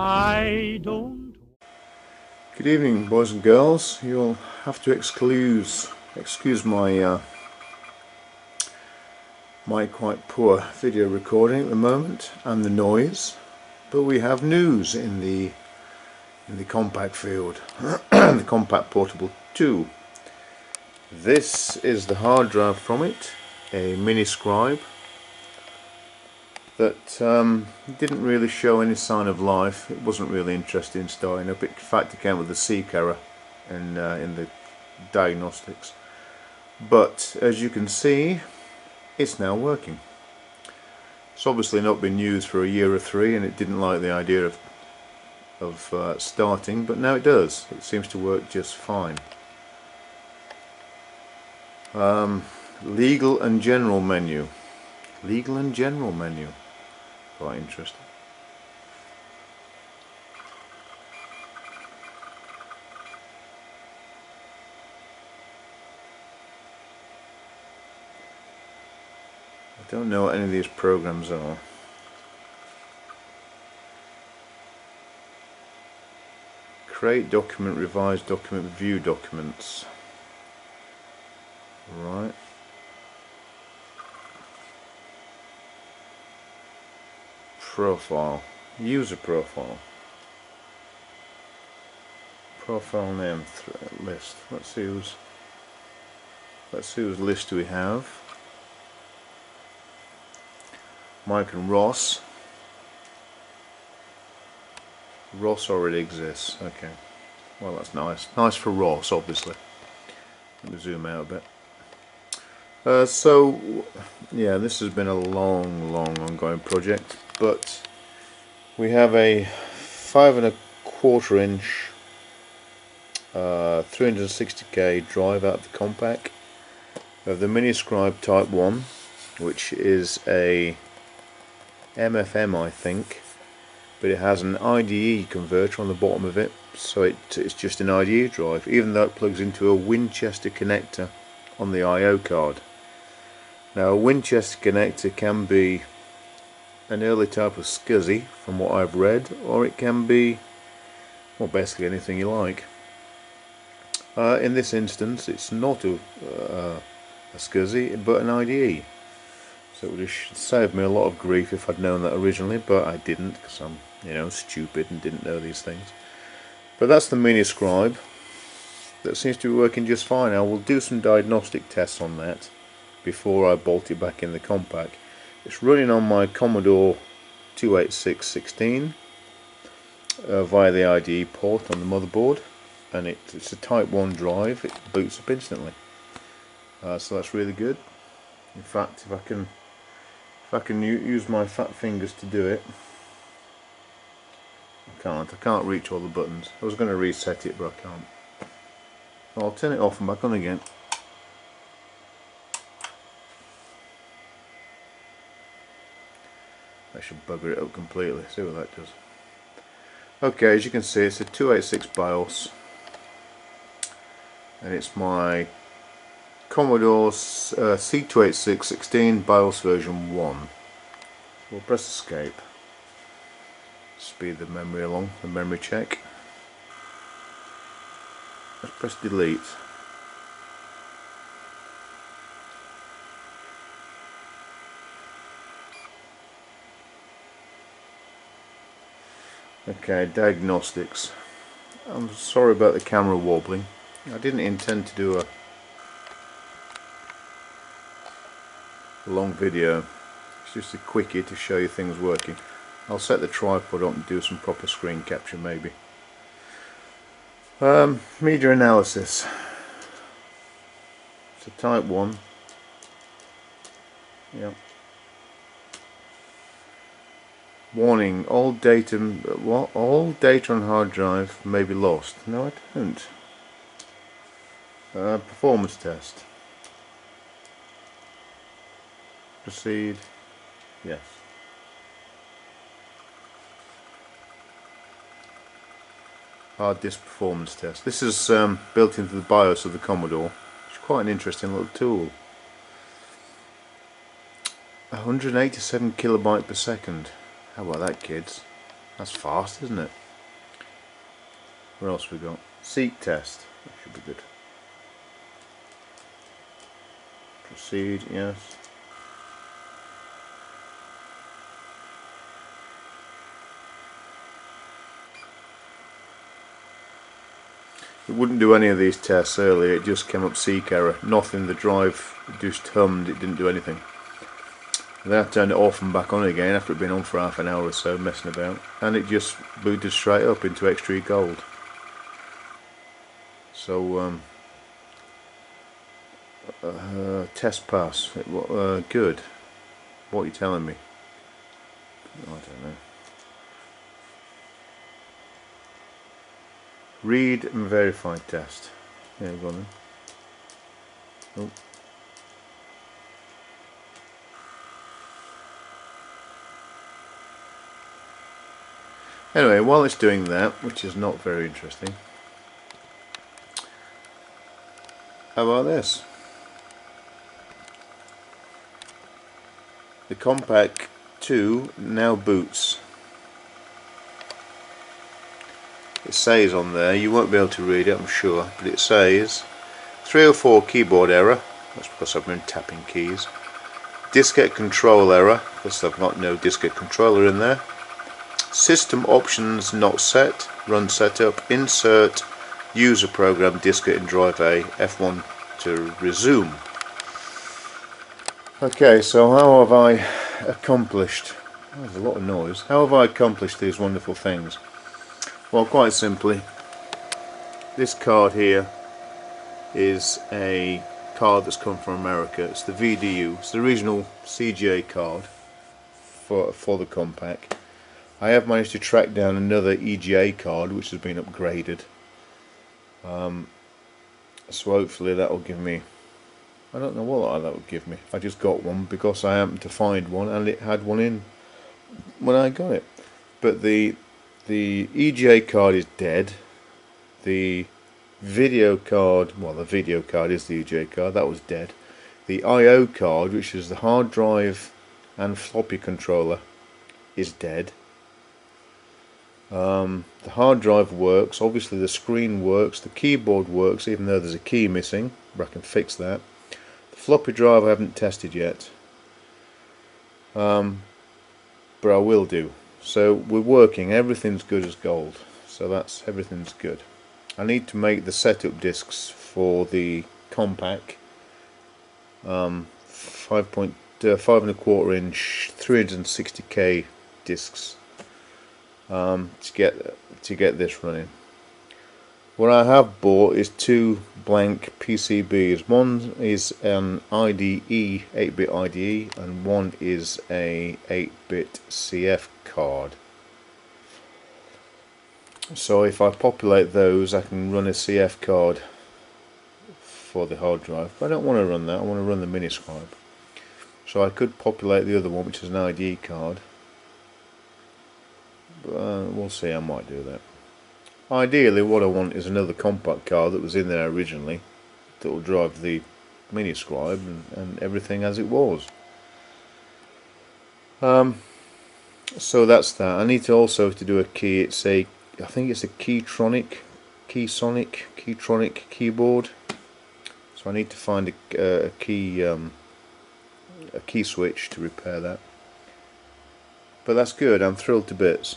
I don't. Good evening, boys and girls. You'll have to excuse my quite poor video recording at the moment and the noise, but we have news in the Compaq field. The Compaq Portable 2. This is the hard drive from it, a mini scribe that didn't really show any sign of life. It wasn't really interested in starting up. In fact, it came with a seek error in the diagnostics. But as you can see, it's now working. It's obviously not been used for a year or three, and it didn't like the idea of starting, but now it does. It seems to work just fine. Legal and general menu. Legal and general menu. Quite interesting. I don't know what any of these programs are. Create document, revise document, view documents. Right. Profile. User profile. Profile name list. Let's see whose list do we have. Mike and Ross. Ross already exists. Okay. Well, that's nice. Nice for Ross, obviously. Let me zoom out a bit. So, yeah, this has been a long ongoing project, but we have a 5¼ inch 360K drive out of the Compaq. We have the mini scribe type 1, which is a MFM, I think, but it has an IDE converter on the bottom of it, so it's just an IDE drive, even though it plugs into a Winchester connector on the I/O card. Now, a Winchester connector can be an early type of SCSI, from what I've read, or it can be, well, basically anything you like. In this instance, it's not a SCSI, but an IDE. So it would have saved me a lot of grief if I'd known that originally, but I didn't, because I'm, stupid and didn't know these things. But that's the mini scribe. That seems to be working just fine. I will do some diagnostic tests on that before I bolt it back in the Compaq. It's running on my Commodore 28616 via the IDE port on the motherboard, and it's a Type 1 drive. It boots up instantly, so that's really good. In fact, if I can use my fat fingers to do it, I can't reach all the buttons. I was going to reset it, but I can't. I'll turn it off and back on again. That should bugger it up completely. See what that does. Okay, as you can see, it's a 286 BIOS, and it's my Commodore C28616 BIOS version 1. We'll press escape. Speed the memory along, the memory check. Let's press delete. Okay, diagnostics. I'm sorry about the camera wobbling. I didn't intend to do a long video. It's just a quickie to show you things working. I'll set the tripod up and do some proper screen capture maybe. Media analysis. It's a Type 1. Yep. Warning: all data on hard drive may be lost. No, I don't. Performance test. Proceed. Yes. Hard disk performance test. This is built into the BIOS of the Commodore. It's quite an interesting little tool. 187 kilobyte per second. How about that, kids? That's fast, isn't it? What else we got? Seat test. That should be good. Proceed, yes. It wouldn't do any of these tests earlier, it just came up seek error. Nothing, the drive just hummed, it didn't do anything. Then I turned it off and back on again after it'd been on for half an hour or so messing about, and it just booted straight up into X3 Gold. So test pass, good. What are you telling me? I don't know. Read and verify test. Yeah, go on then. Oh. Anyway, while it's doing that, which is not very interesting, how about this? The Compaq 2 now boots. It says on there, you won't be able to read it I'm sure, but it says 304 keyboard error, that's because I've been tapping keys. Diskette control error, because I've got no diskette controller in there. System options not set, run setup, insert user program diskette in drive A, F1 to resume. Okay, so how have I accomplished, there's a lot of noise, how have I accomplished these wonderful things? Well, quite simply, this card here is a card that's come from America. It's the VDU, it's the original CGA card for the Compaq. I have managed to track down another EGA card which has been upgraded, so hopefully that will give me, I don't know what that would give me. I just got one because I happened to find one and it had one in when I got it. But the EGA card is dead. The video card, well, the video card is the EGA card, that was dead. The I/O card, which is the hard drive and floppy controller, is dead. The hard drive works, obviously the screen works, the keyboard works even though there's a key missing, but I can fix that. The floppy drive I haven't tested yet, but I will do. So we're working, everything's good as gold, so everything's good. I need to make the setup discs for the Compaq 5.25 inch 360K discs to get this running. What I have bought is two blank PCBs. One is an IDE, 8-bit IDE, and one is a 8-bit CF card. So if I populate those, I can run a CF card for the hard drive. But I don't want to run that, I want to run the Miniscribe. So I could populate the other one, which is an IDE card. But we'll see, I might do that. Ideally what I want is another Compaq card that was in there originally that will drive the Miniscribe and everything as it was. So that's that. I need to also to do a key. I think it's a Keytronic keyboard. So I need to find a key switch to repair that. But that's good. I'm thrilled to bits.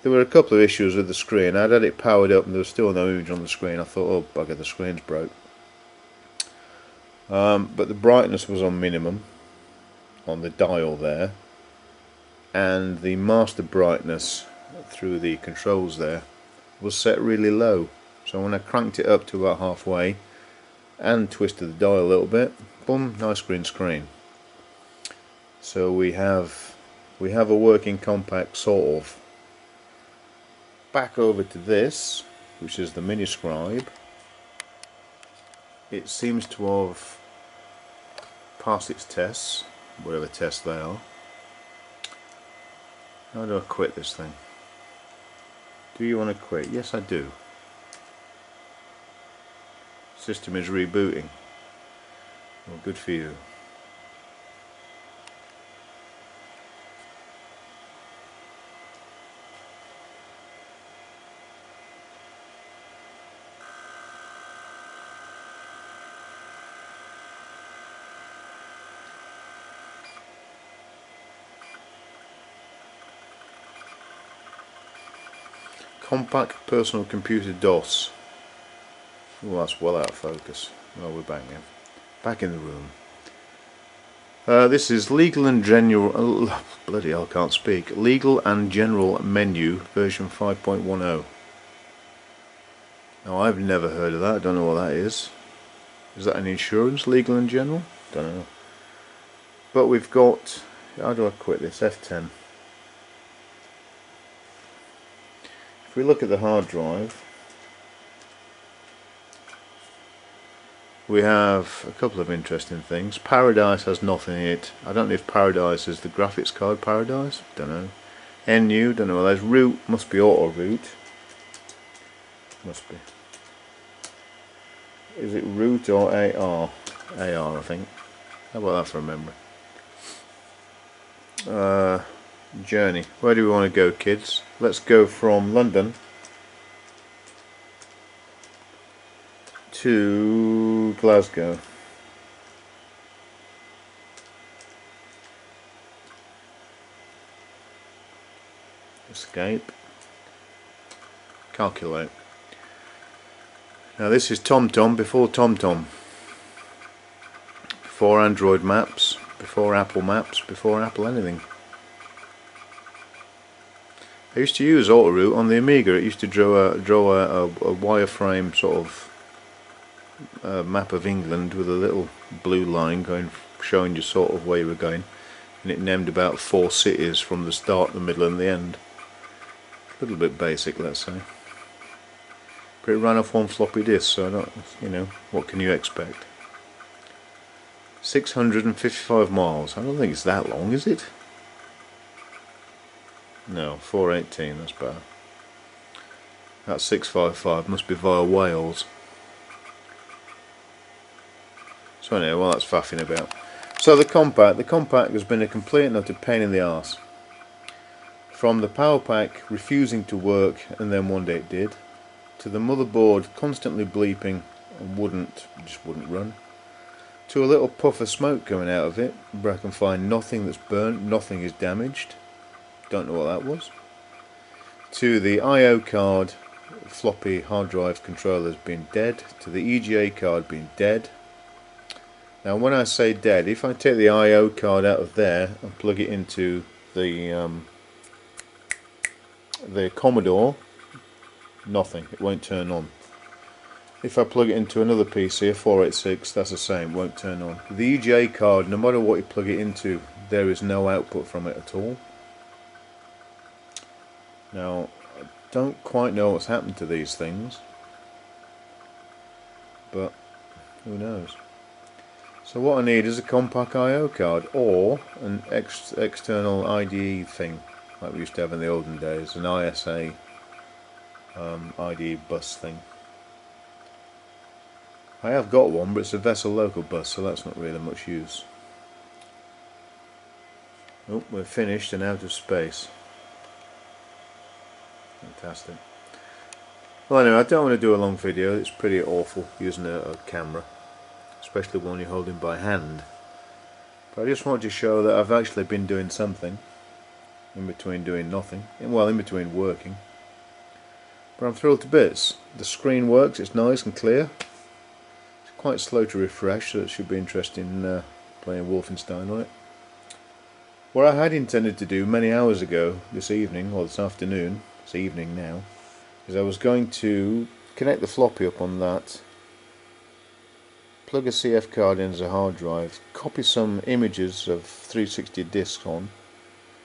There were a couple of issues with the screen. I'd had it powered up and there was still no image on the screen. I thought, oh bugger, the screen's broke. But the brightness was on minimum on the dial there, and the master brightness through the controls there was set really low. So when I cranked it up to about halfway and twisted the dial a little bit, boom, nice green screen. So we have a working Compaq sort of. Back over to this, which is the Miniscribe. It seems to have passed its tests, whatever tests they are. How do I quit this thing? Do you want to quit? Yes, I do. System is rebooting. Well, good for you. Compaq Personal Computer DOS. Oh, that's well out of focus. Oh, we're back in. Back in the room. This is Legal and General. Bloody hell, can't speak. Legal and General Menu version 5.10. Now, I've never heard of that. I don't know what that is. Is that an insurance? Legal and General? Don't know. But we've got. How do I quit this? F10. If we look at the hard drive, we have a couple of interesting things. Paradise has nothing in it. I don't know if Paradise is the graphics card Paradise. Don't know. NU, don't know what that is. Root must be auto root. Must be. Is it root or AR? AR, I think. How about that for a memory? Journey. Where do we want to go, kids? Let's go from London to Glasgow. Escape. Calculate. Now this is TomTom before TomTom. Before Android Maps, before Apple Maps, before Apple anything. I used to use Autoroute on the Amiga. It used to draw a wireframe sort of map of England with a little blue line going, showing you sort of where you were going, and it named about 4 cities from the start, the middle, and the end. A little bit basic, let's say. But it ran off one floppy disk, so I don't, you know, what can you expect? 655 miles. I don't think it's that long, is it? No, 418, that's better. That's 655, must be via Wales. So anyway, well, that's faffing about. So the Compaq has been a complete and utter pain in the arse. From the power pack refusing to work, and then one day it did, to the motherboard constantly bleeping and just wouldn't run, to a little puff of smoke coming out of it, where I can find nothing that's burnt, nothing is damaged. Don't know what that was. To the I/O card, floppy hard drive controllers being dead, to the EGA card being dead. Now when I say dead, if I take the I/O card out of there and plug it into the Commodore, nothing, it won't turn on. If I plug it into another PC, a 486, that's the same, it won't turn on. The EGA card, no matter what you plug it into, there is no output from it at all. Now, I don't quite know what's happened to these things, but who knows. So what I need is a Compaq I/O card, or an external IDE thing, like we used to have in the olden days, an ISA IDE bus thing. I have got one, but it's a Vessel local bus, so that's not really much use. Oh, we're finished and out of space. Fantastic. Well anyway, I don't want to do a long video, it's pretty awful using a camera, especially one you're holding by hand. But I just wanted to show that I've actually been doing something, in between doing nothing, well, in between working. But I'm thrilled to bits. The screen works, it's nice and clear. It's quite slow to refresh, so it should be interesting playing Wolfenstein on it. What I had intended to do many hours ago, this evening, or this afternoon, it's evening now, is I was going to connect the floppy up on that, plug a CF card in as a hard drive, copy some images of 360 discs on,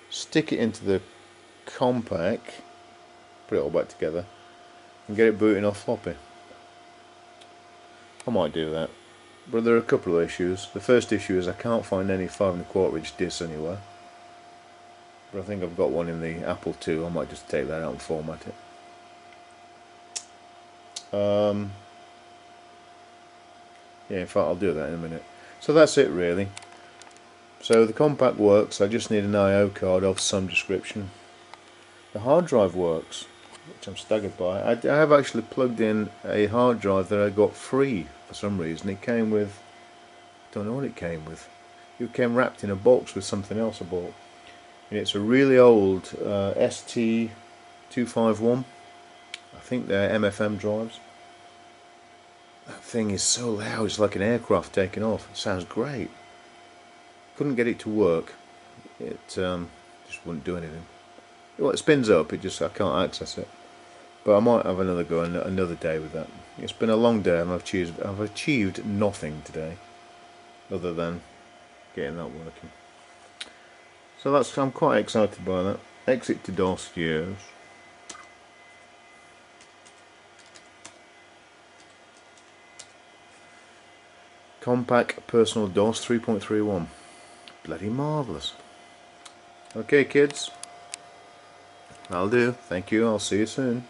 stick it into the Compaq, put it all back together, and get it booting off floppy. I might do that, but there are a couple of issues. The first issue is I can't find any 5 1/4 inch discs anywhere. But I think I've got one in the Apple II. I might just take that out and format it. Yeah, in fact I'll do that in a minute. So that's it really. So the Compaq works, I just need an I/O card of some description. The hard drive works, which I'm staggered by. I have actually plugged in a hard drive that I got free for some reason. It came with, I don't know what it came with. It came wrapped in a box with something else I bought. And it's a really old ST251 think they're MFM drives. That thing is so loud, it's like an aircraft taking off. It sounds great. Couldn't get it to work. It just wouldn't do anything. Well, it spins up, I can't access it. But I might have another go another day with that. It's been a long day and I've achieved nothing today other than getting that working. So I'm quite excited by that. Exit to dossiers. Compaq Personal DOS 3.31. Bloody marvellous. Okay, kids. That'll do. Thank you. I'll see you soon.